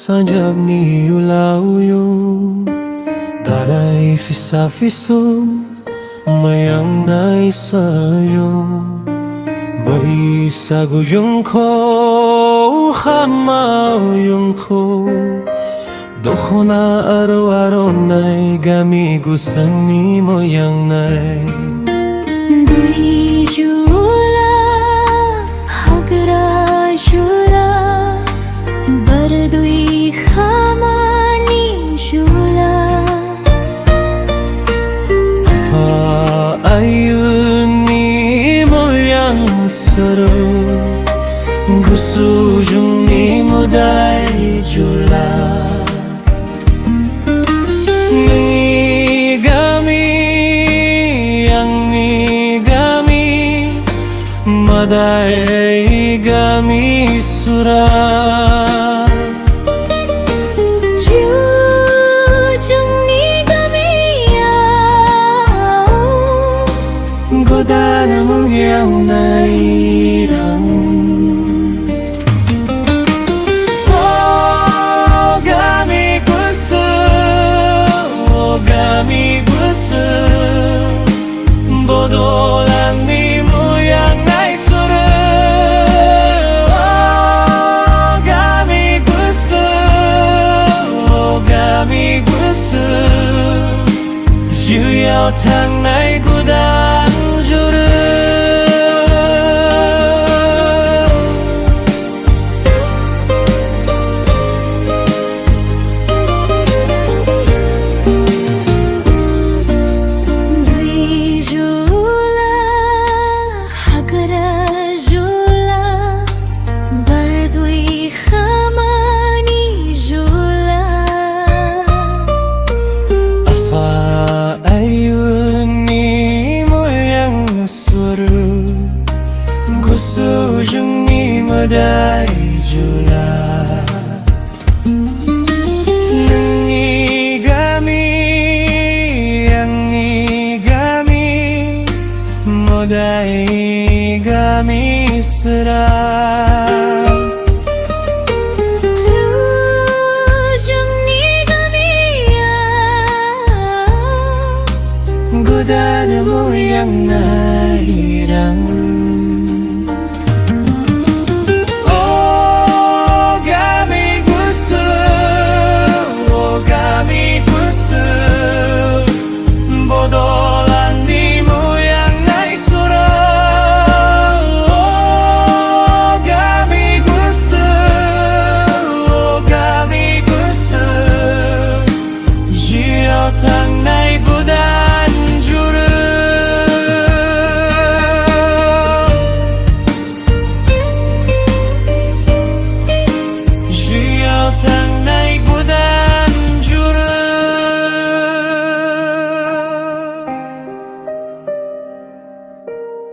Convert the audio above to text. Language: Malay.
sanjab ni ulaw yung Daray fisa-fiso mayang naisayo Bwisagu yung ko Hamao yung ko Dokhona Aronai Gami Gwsw ni moyang nai Jula Hagra Jula Bardui Khamani Jula Fa ayun ni moyang saro Gwsw jung ni modai Jula Madai Gami sura Jujung ni Gami Goda namang yang nairang Oh Gami Gwsw Oh Gami Gwsw Bodoland ni mo yang Gami Gwsw Juyaw thang nai gudan juru Dwi Jula Hagra Jula Bardui Khamani Jula Ayun ni moyang suru Gwsw jung ni madai Jula Nangi Gami Modai Gami sera Goda mo yang nahirang Oh Gami Gwsw Oh Gami Gwsw Bodoland ni mo yang naisura Oh Gami Gwsw Oh Gami Gwsw Jiao tang nai